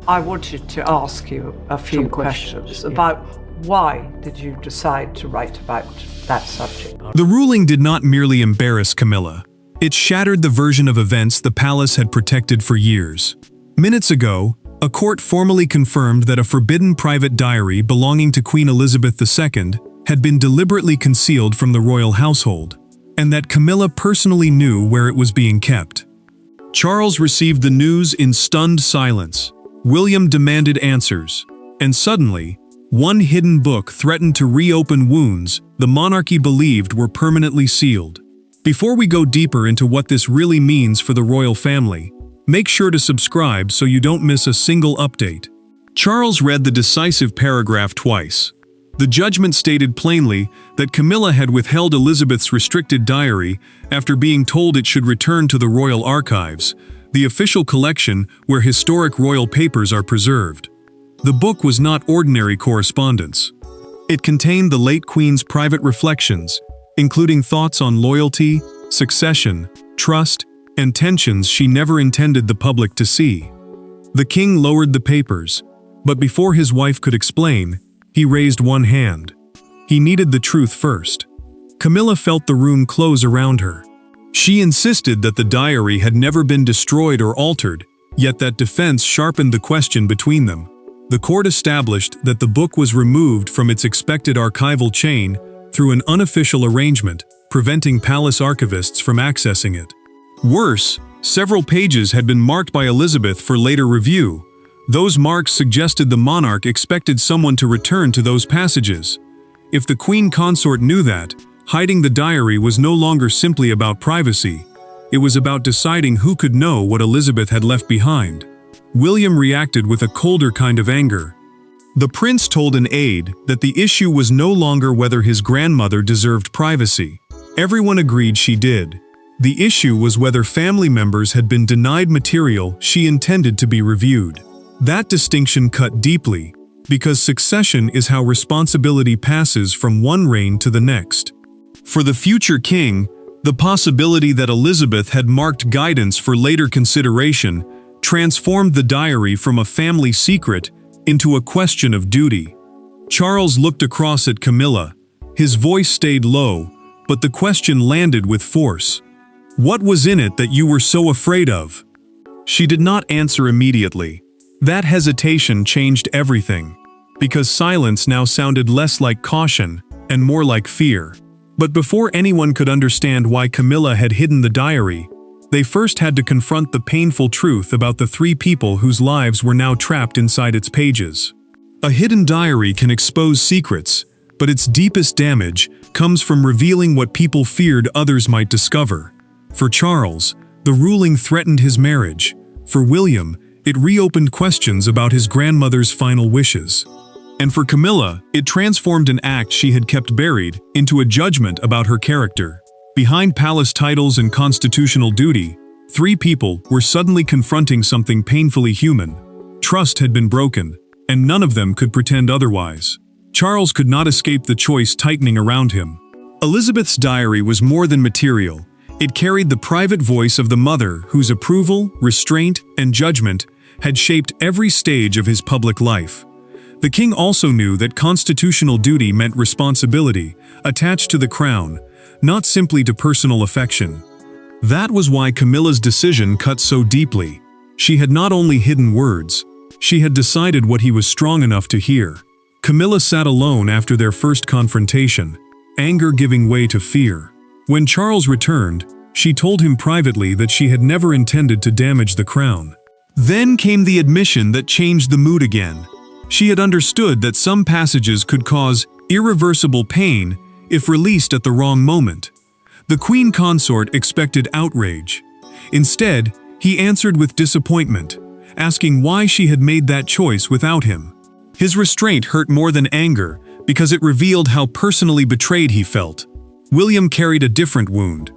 I wanted to ask you a few questions about why did you decide to write about that subject? The ruling did not merely embarrass Camilla. It shattered the version of events the palace had protected for years. Minutes ago, a court formally confirmed that a forbidden private diary belonging to Queen Elizabeth II had been deliberately concealed from the royal household, and that Camilla personally knew where it was being kept. Charles received the news in stunned silence. William demanded answers, and suddenly, one hidden book threatened to reopen wounds the monarchy believed were permanently sealed. Before we go deeper into what this really means for the royal family, make sure to subscribe so you don't miss a single update. Charles read the decisive paragraph twice. The judgment stated plainly that Camilla had withheld Elizabeth's restricted diary after being told it should return to the royal archives, the official collection where historic royal papers are preserved. The book was not ordinary correspondence. It contained the late Queen's private reflections, including thoughts on loyalty, succession, trust, and tensions she never intended the public to see. The king lowered the papers, but before his wife could explain, he raised one hand. He needed the truth first. Camilla felt the room close around her. She insisted that the diary had never been destroyed or altered, yet that defense sharpened the question between them. The court established that the book was removed from its expected archival chain through an unofficial arrangement, preventing palace archivists from accessing it. Worse, several pages had been marked by Elizabeth for later review. Those marks suggested the monarch expected someone to return to those passages. If the queen consort knew that, hiding the diary was no longer simply about privacy. It was about deciding who could know what Elizabeth had left behind. William reacted with a colder kind of anger. The prince told an aide that the issue was no longer whether his grandmother deserved privacy. Everyone agreed she did. The issue was whether family members had been denied material she intended to be reviewed. That distinction cut deeply, because succession is how responsibility passes from one reign to the next. For the future king, the possibility that Elizabeth had marked guidance for later consideration transformed the diary from a family secret into a question of duty. Charles looked across at Camilla. His voice stayed low, but the question landed with force. "What was in it that you were so afraid of?" She did not answer immediately. That hesitation changed everything, because silence now sounded less like caution and more like fear. But before anyone could understand why Camilla had hidden the diary, they first had to confront the painful truth about the three people whose lives were now trapped inside its pages. A hidden diary can expose secrets, but its deepest damage comes from revealing what people feared others might discover. For Charles, the ruling threatened his marriage. For William, it reopened questions about his grandmother's final wishes. And for Camilla, it transformed an act she had kept buried into a judgment about her character. Behind palace titles and constitutional duty, three people were suddenly confronting something painfully human. Trust had been broken, and none of them could pretend otherwise. Charles could not escape the choice tightening around him. Elizabeth's diary was more than material. It carried the private voice of the mother whose approval, restraint, and judgment had shaped every stage of his public life. The king also knew that constitutional duty meant responsibility, attached to the crown, not simply to personal affection. That was why Camilla's decision cut so deeply. She had not only hidden words, she had decided what he was strong enough to hear. Camilla sat alone after their first confrontation, anger giving way to fear. When Charles returned, she told him privately that she had never intended to damage the crown. Then came the admission that changed the mood again. She had understood that some passages could cause irreversible pain if released at the wrong moment. The queen consort expected outrage. Instead, he answered with disappointment, asking why she had made that choice without him. His restraint hurt more than anger because it revealed how personally betrayed he felt. William carried a different wound.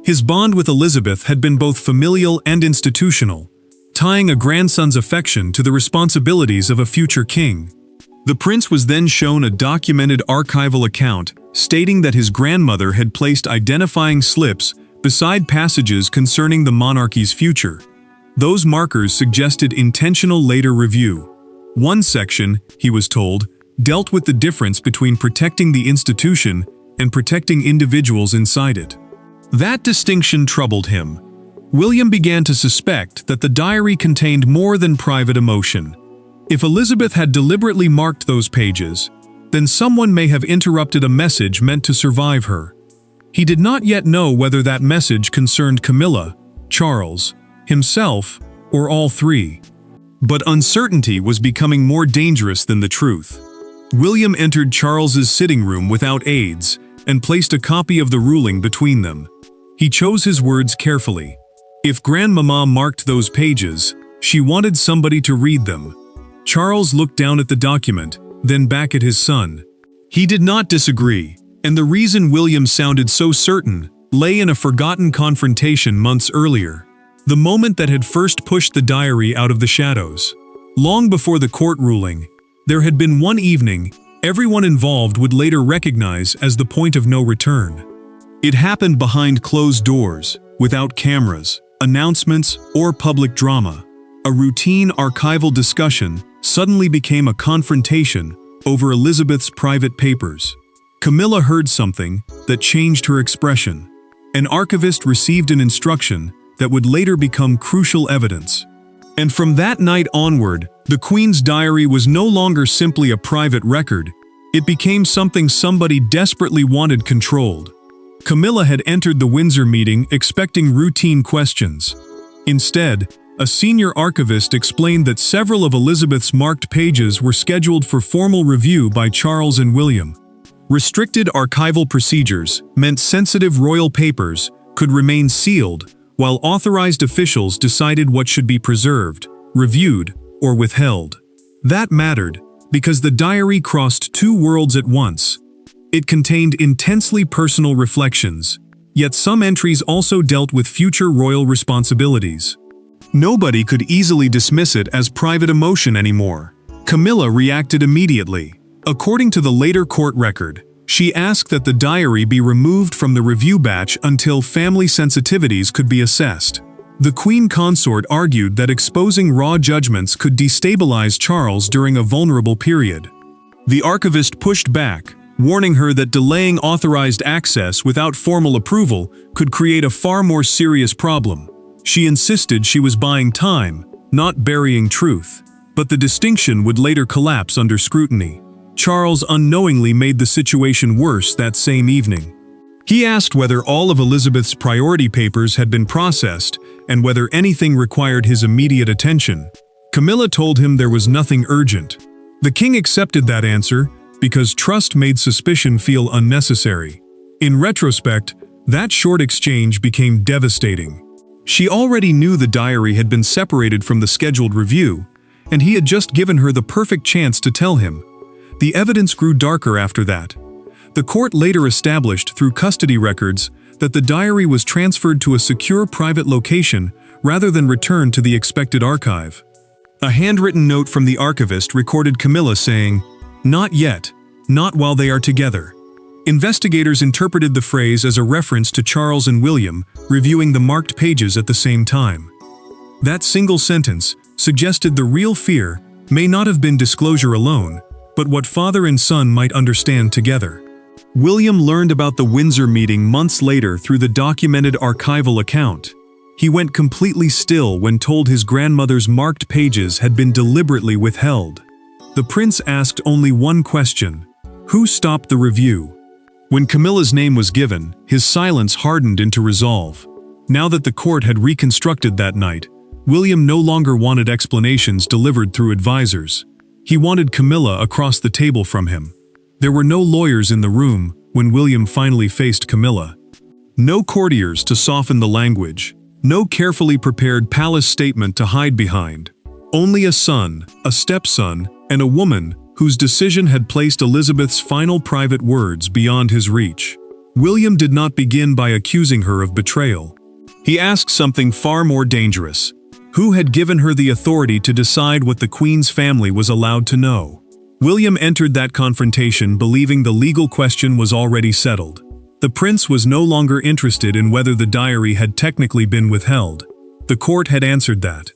His bond with Elizabeth had been both familial and institutional, tying a grandson's affection to the responsibilities of a future king. The prince was then shown a documented archival account stating that his grandmother had placed identifying slips beside passages concerning the monarchy's future. Those markers suggested intentional later review. One section, he was told, dealt with the difference between protecting the institution and protecting individuals inside it. That distinction troubled him. William began to suspect that the diary contained more than private emotion. If Elizabeth had deliberately marked those pages, then someone may have interrupted a message meant to survive her. He did not yet know whether that message concerned Camilla, Charles, himself, or all three. But uncertainty was becoming more dangerous than the truth. William entered Charles's sitting room without aids and placed a copy of the ruling between them. He chose his words carefully. If Grandmama marked those pages, she wanted somebody to read them. Charles looked down at the document, then back at his son. He did not disagree, and the reason William sounded so certain lay in a forgotten confrontation months earlier. The moment that had first pushed the diary out of the shadows. Long before the court ruling, there had been one evening everyone involved would later recognize as the point of no return. It happened behind closed doors, without cameras, announcements, or public drama. A routine archival discussion suddenly became a confrontation over Elizabeth's private papers. Camilla heard something that changed her expression. An archivist received an instruction that would later become crucial evidence. And from that night onward, the Queen's diary was no longer simply a private record. It became something somebody desperately wanted controlled. Camilla had entered the Windsor meeting expecting routine questions. Instead, a senior archivist explained that several of Elizabeth's marked pages were scheduled for formal review by Charles and William. Restricted archival procedures meant sensitive royal papers could remain sealed, while authorized officials decided what should be preserved, reviewed, or withheld. That mattered because the diary crossed two worlds at once. It contained intensely personal reflections, yet some entries also dealt with future royal responsibilities. Nobody could easily dismiss it as private emotion anymore. Camilla reacted immediately. According to the later court record, she asked that the diary be removed from the review batch until family sensitivities could be assessed. The Queen Consort argued that exposing raw judgments could destabilize Charles during a vulnerable period. The archivist pushed back, warning her that delaying authorized access without formal approval could create a far more serious problem. She insisted she was buying time, not burying truth. But the distinction would later collapse under scrutiny. Charles unknowingly made the situation worse that same evening. He asked whether all of Elizabeth's priority papers had been processed and whether anything required his immediate attention. Camilla told him there was nothing urgent. The king accepted that answer because trust made suspicion feel unnecessary. In retrospect, that short exchange became devastating. She already knew the diary had been separated from the scheduled review, and he had just given her the perfect chance to tell him. The evidence grew darker after that. The court later established through custody records that the diary was transferred to a secure private location rather than returned to the expected archive. A handwritten note from the archivist recorded Camilla saying, "Not yet, not while they are together." Investigators interpreted the phrase as a reference to Charles and William reviewing the marked pages at the same time. That single sentence suggested the real fear may not have been disclosure alone, but what father and son might understand together. William learned about the Windsor meeting months later through the documented archival account. He went completely still when told his grandmother's marked pages had been deliberately withheld. The prince asked only one question: who stopped the review? When Camilla's name was given, his silence hardened into resolve. Now that the court had reconstructed that night, William no longer wanted explanations delivered through advisors. He wanted Camilla across the table from him. There were no lawyers in the room when William finally faced Camilla. No courtiers to soften the language. No carefully prepared palace statement to hide behind. Only a son, a stepson, and a woman whose decision had placed Elizabeth's final private words beyond his reach. William did not begin by accusing her of betrayal. He asked something far more dangerous. Who had given her the authority to decide what the Queen's family was allowed to know? William entered that confrontation believing the legal question was already settled. The prince was no longer interested in whether the diary had technically been withheld. The court had answered that.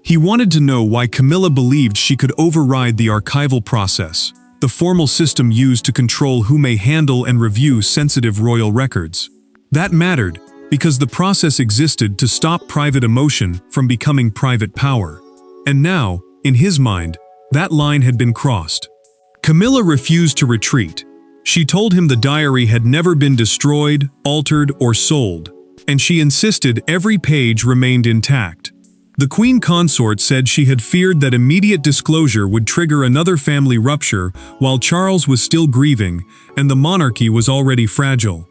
He wanted to know why Camilla believed she could override the archival process, the formal system used to control who may handle and review sensitive royal records. That mattered because the process existed to stop private emotion from becoming private power. And now, in his mind, that line had been crossed. Camilla refused to retreat. She told him the diary had never been destroyed, altered, or sold, and she insisted every page remained intact. The Queen Consort said she had feared that immediate disclosure would trigger another family rupture while Charles was still grieving and the monarchy was already fragile.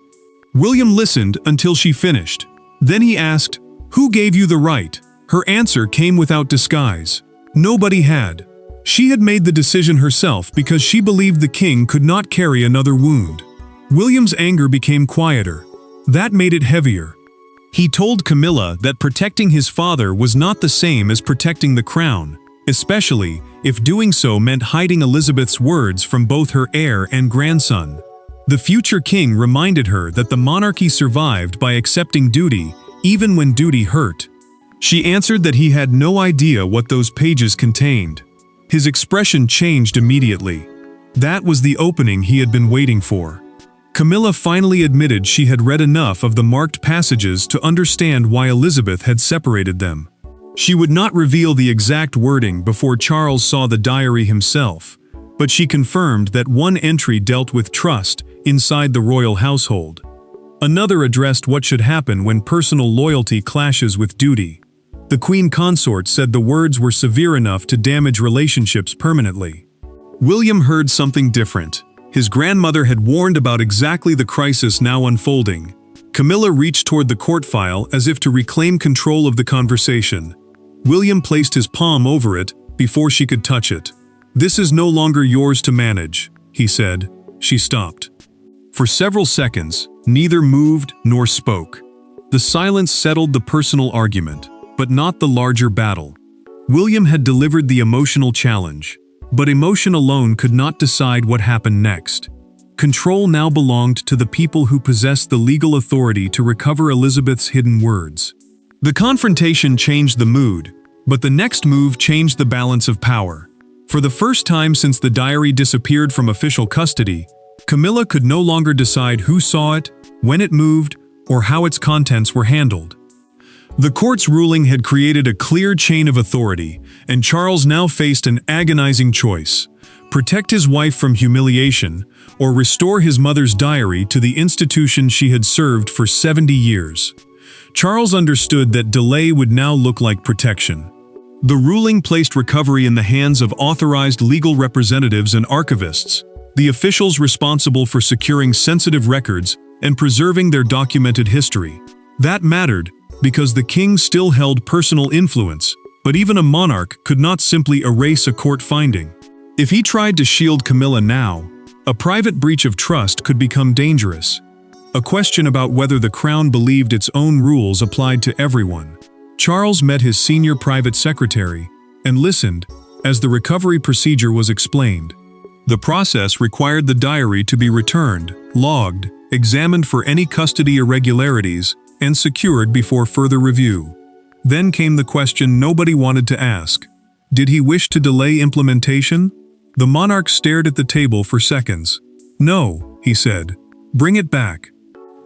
William listened until she finished. Then he asked, "Who gave you the right?" Her answer came without disguise. Nobody had. She had made the decision herself because she believed the king could not carry another wound. William's anger became quieter. That made it heavier. He told Camilla that protecting his father was not the same as protecting the crown, especially if doing so meant hiding Elizabeth's words from both her heir and grandson. The future king reminded her that the monarchy survived by accepting duty, even when duty hurt. She answered that he had no idea what those pages contained. His expression changed immediately. That was the opening he had been waiting for. Camilla finally admitted she had read enough of the marked passages to understand why Elizabeth had separated them. She would not reveal the exact wording before Charles saw the diary himself, but she confirmed that one entry dealt with trust inside the royal household. Another addressed what should happen when personal loyalty clashes with duty. The Queen Consort said the words were severe enough to damage relationships permanently. William heard something different. His grandmother had warned about exactly the crisis now unfolding. Camilla reached toward the court file as if to reclaim control of the conversation. William placed his palm over it before she could touch it. "This is no longer yours to manage," he said. She stopped. For several seconds, neither moved nor spoke. The silence settled the personal argument, but not the larger battle. William had delivered the emotional challenge. But emotion alone could not decide what happened next. Control now belonged to the people who possessed the legal authority to recover Elizabeth's hidden words. The confrontation changed the mood, but the next move changed the balance of power. For the first time since the diary disappeared from official custody, Camilla could no longer decide who saw it, when it moved, or how its contents were handled. The court's ruling had created a clear chain of authority, and Charles now faced an agonizing choice: protect his wife from humiliation, or restore his mother's diary to the institution she had served for 70 years. Charles understood that delay would now look like protection. The ruling placed recovery in the hands of authorized legal representatives and archivists, the officials responsible for securing sensitive records and preserving their documented history. That mattered, because the king still held personal influence, but even a monarch could not simply erase a court finding. If he tried to shield Camilla now, a private breach of trust could become dangerous. A question about whether the crown believed its own rules applied to everyone. Charles met his senior private secretary and listened as the recovery procedure was explained. The process required the diary to be returned, logged, examined for any custody irregularities, and secured before further review. Then came the question nobody wanted to ask. Did he wish to delay implementation? The monarch stared at the table for seconds. "No," he said. "Bring it back."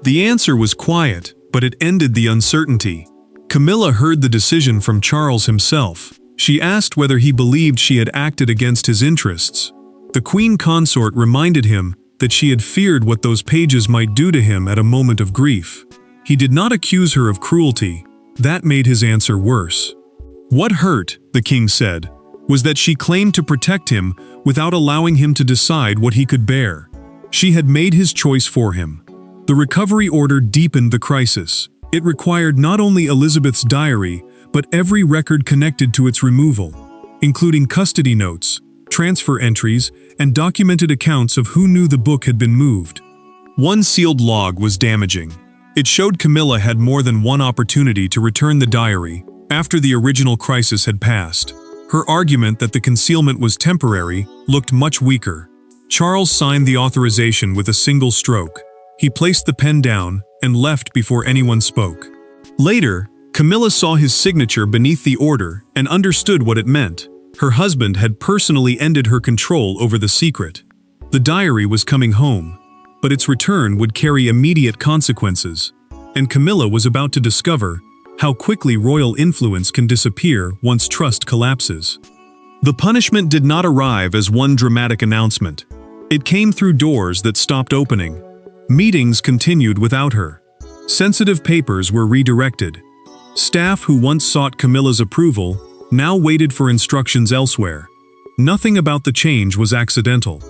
The answer was quiet, but it ended the uncertainty. Camilla heard the decision from Charles himself. She asked whether he believed she had acted against his interests. The Queen Consort reminded him that she had feared what those pages might do to him at a moment of grief. He did not accuse her of cruelty. That made his answer worse. What hurt, the king said, was that she claimed to protect him without allowing him to decide what he could bear. She had made his choice for him. The recovery order deepened the crisis. It required not only Elizabeth's diary, but every record connected to its removal, including custody notes, transfer entries, and documented accounts of who knew the book had been moved. One sealed log was damaging. It showed Camilla had more than one opportunity to return the diary after the original crisis had passed. Her argument that the concealment was temporary looked much weaker. Charles signed the authorization with a single stroke. He placed the pen down and left before anyone spoke. Later, Camilla saw his signature beneath the order and understood what it meant. Her husband had personally ended her control over the secret. The diary was coming home, but its return would carry immediate consequences, and Camilla was about to discover how quickly royal influence can disappear once trust collapses. The punishment did not arrive as one dramatic announcement. It came through doors that stopped opening. Meetings continued without her. Sensitive papers were redirected. Staff who once sought Camilla's approval now waited for instructions elsewhere. Nothing about the change was accidental.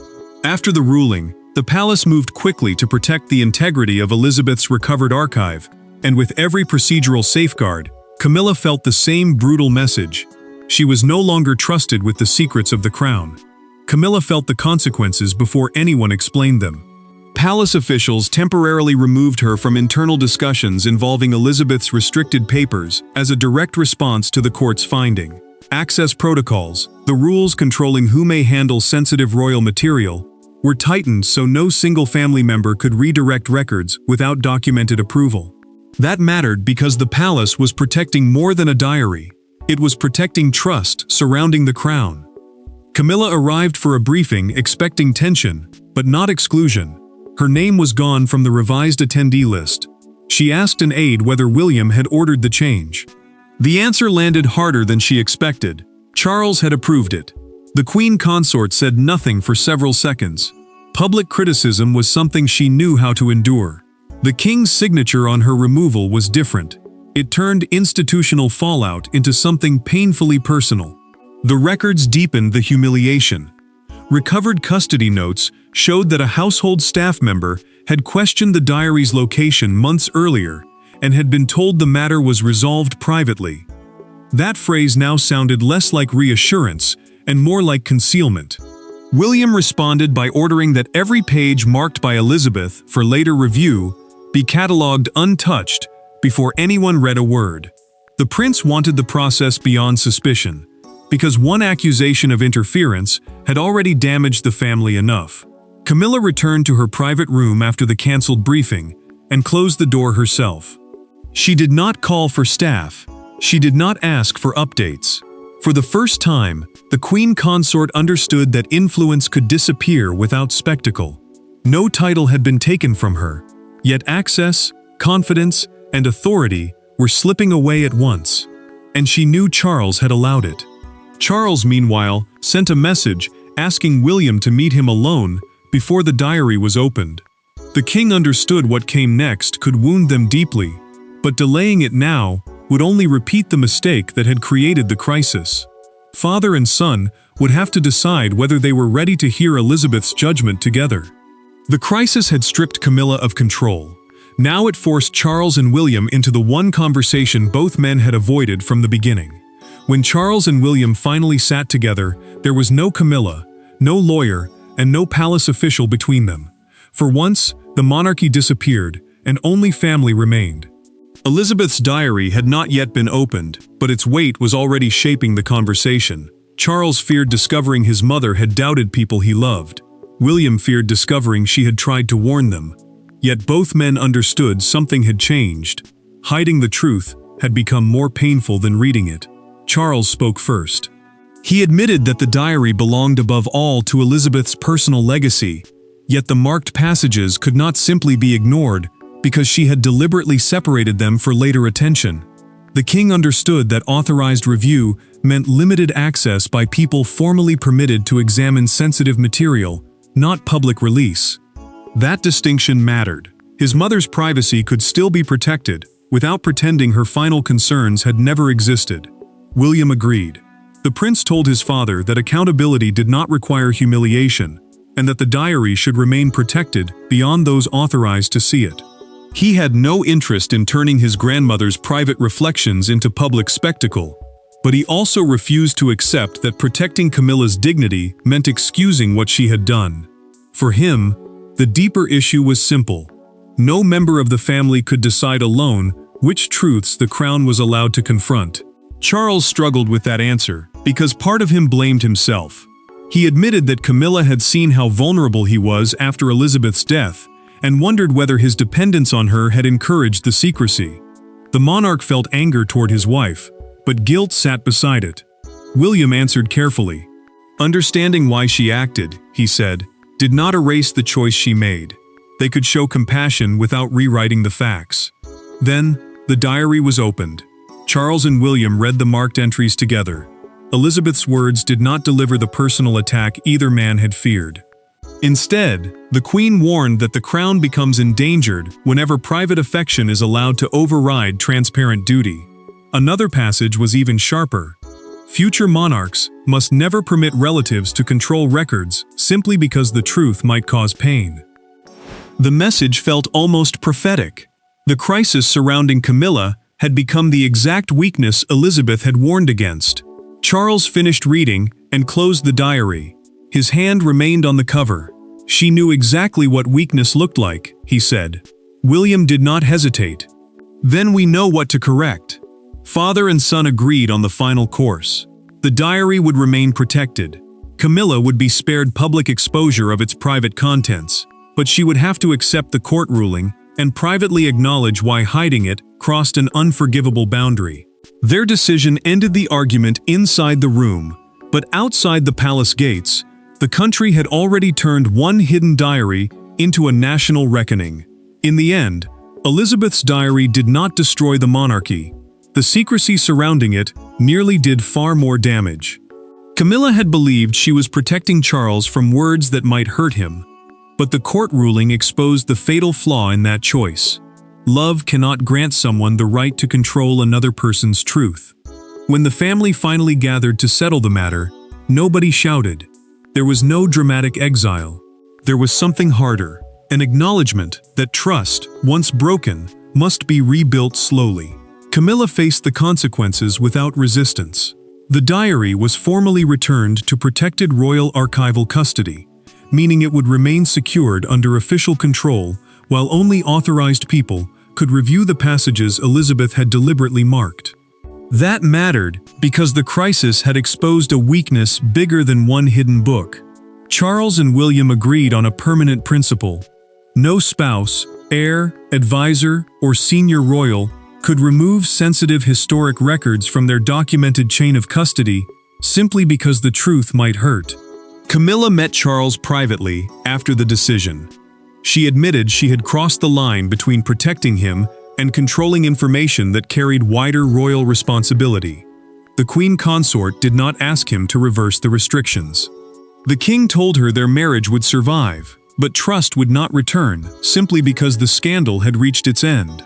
After the ruling, the palace moved quickly to protect the integrity of Elizabeth's recovered archive, and with every procedural safeguard, Camilla felt the same brutal message. She was no longer trusted with the secrets of the crown. Camilla felt the consequences before anyone explained them. Palace officials temporarily removed her from internal discussions involving Elizabeth's restricted papers as a direct response to the court's finding. Access protocols, the rules controlling who may handle sensitive royal material, were tightened so no single family member could redirect records without documented approval. That mattered because the palace was protecting more than a diary. It was protecting trust surrounding the crown. Camilla arrived for a briefing expecting tension, but not exclusion. Her name was gone from the revised attendee list. She asked an aide whether William had ordered the change. The answer landed harder than she expected. Charles had approved it. The Queen Consort said nothing for several seconds. Public criticism was something she knew how to endure. The King's signature on her removal was different. It turned institutional fallout into something painfully personal. The records deepened the humiliation. Recovered custody notes showed that a household staff member had questioned the diary's location months earlier and had been told the matter was resolved privately. That phrase now sounded less like reassurance and more like concealment. William responded by ordering that every page marked by Elizabeth for later review be catalogued untouched before anyone read a word. The prince wanted the process beyond suspicion, because one accusation of interference had already damaged the family enough. Camilla returned to her private room after the cancelled briefing and closed the door herself. She did not call for staff. She did not ask for updates. For the first time, the Queen Consort understood that influence could disappear without spectacle. No title had been taken from her, yet access, confidence, and authority were slipping away at once. And she knew Charles had allowed it. Charles, meanwhile, sent a message asking William to meet him alone before the diary was opened. The king understood what came next could wound them deeply, but delaying it now would only repeat the mistake that had created the crisis. Father and son would have to decide whether they were ready to hear Elizabeth's judgment together. The crisis had stripped Camilla of control. Now it forced Charles and William into the one conversation both men had avoided from the beginning. When Charles and William finally sat together, there was no Camilla, no lawyer, and no palace official between them. For once, the monarchy disappeared, and only family remained. Elizabeth's diary had not yet been opened, but its weight was already shaping the conversation. Charles feared discovering his mother had doubted people he loved. William feared discovering she had tried to warn them. Yet both men understood something had changed. Hiding the truth had become more painful than reading it. Charles spoke first. He admitted that the diary belonged above all to Elizabeth's personal legacy, yet the marked passages could not simply be ignored because she had deliberately separated them for later attention. The king understood that authorized review meant limited access by people formally permitted to examine sensitive material, not public release. That distinction mattered. His mother's privacy could still be protected, without pretending her final concerns had never existed. William agreed. The prince told his father that accountability did not require humiliation, and that the diary should remain protected beyond those authorized to see it. He had no interest in turning his grandmother's private reflections into public spectacle, but he also refused to accept that protecting Camilla's dignity meant excusing what she had done. For him, the deeper issue was simple. No member of the family could decide alone which truths the crown was allowed to confront. Charles struggled with that answer, because part of him blamed himself. He admitted that Camilla had seen how vulnerable he was after Elizabeth's death, and wondered whether his dependence on her had encouraged the secrecy. The monarch felt anger toward his wife, but guilt sat beside it. William answered carefully. Understanding why she acted, he said, did not erase the choice she made. They could show compassion without rewriting the facts. Then, the diary was opened. Charles and William read the marked entries together. Elizabeth's words did not deliver the personal attack either man had feared. Instead, the Queen warned that the crown becomes endangered whenever private affection is allowed to override transparent duty. Another passage was even sharper. Future monarchs must never permit relatives to control records simply because the truth might cause pain. The message felt almost prophetic. The crisis surrounding Camilla had become the exact weakness Elizabeth had warned against. Charles finished reading and closed the diary. His hand remained on the cover. She knew exactly what weakness looked like, he said. William did not hesitate. Then we know what to correct. Father and son agreed on the final course. The diary would remain protected. Camilla would be spared public exposure of its private contents, but she would have to accept the court ruling and privately acknowledge why hiding it crossed an unforgivable boundary. Their decision ended the argument inside the room, but outside the palace gates, the country had already turned one hidden diary into a national reckoning. In the end, Elizabeth's diary did not destroy the monarchy. The secrecy surrounding it merely did far more damage. Camilla had believed she was protecting Charles from words that might hurt him, but the court ruling exposed the fatal flaw in that choice. Love cannot grant someone the right to control another person's truth. When the family finally gathered to settle the matter, nobody shouted. There was no dramatic exile. There was something harder, an acknowledgement that trust, once broken, must be rebuilt slowly. Camilla faced the consequences without resistance. The diary was formally returned to protected royal archival custody, meaning it would remain secured under official control while only authorized people could review the passages Elizabeth had deliberately marked. That mattered because the crisis had exposed a weakness bigger than one hidden book. Charles and William agreed on a permanent principle. No spouse, heir, advisor, or senior royal could remove sensitive historic records from their documented chain of custody simply because the truth might hurt. Camilla met Charles privately after the decision. She admitted she had crossed the line between protecting him and controlling information that carried wider royal responsibility. The Queen Consort did not ask him to reverse the restrictions. The king told her their marriage would survive, but trust would not return simply because the scandal had reached its end.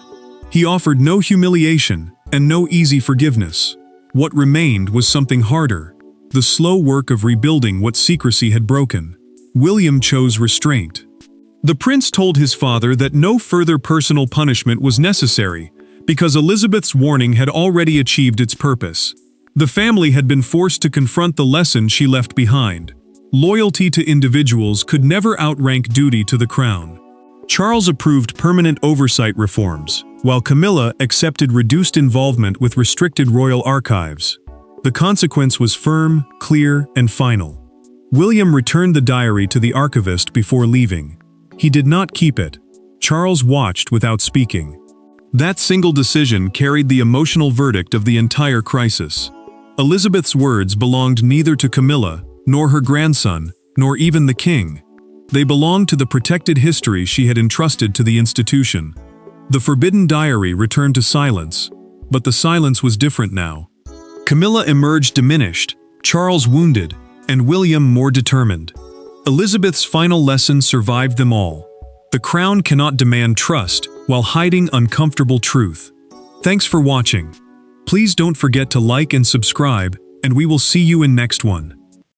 He offered no humiliation and no easy forgiveness. What remained was something harder, the slow work of rebuilding what secrecy had broken. William chose restraint. The prince told his father that no further personal punishment was necessary because Elizabeth's warning had already achieved its purpose. The family had been forced to confront the lesson she left behind. Loyalty to individuals could never outrank duty to the crown. Charles approved permanent oversight reforms, while Camilla accepted reduced involvement with restricted royal archives. The consequence was firm, clear, and final. William returned the diary to the archivist before leaving. He did not keep it. Charles watched without speaking. That single decision carried the emotional verdict of the entire crisis. Elizabeth's words belonged neither to Camilla, nor her grandson, nor even the king. They belonged to the protected history she had entrusted to the institution. The forbidden diary returned to silence, but the silence was different now. Camilla emerged diminished, Charles wounded, and William more determined. Elizabeth's final lesson survived them all. The crown cannot demand trust while hiding uncomfortable truth. Thanks for watching. Please don't forget to like and subscribe, and we will see you in next one.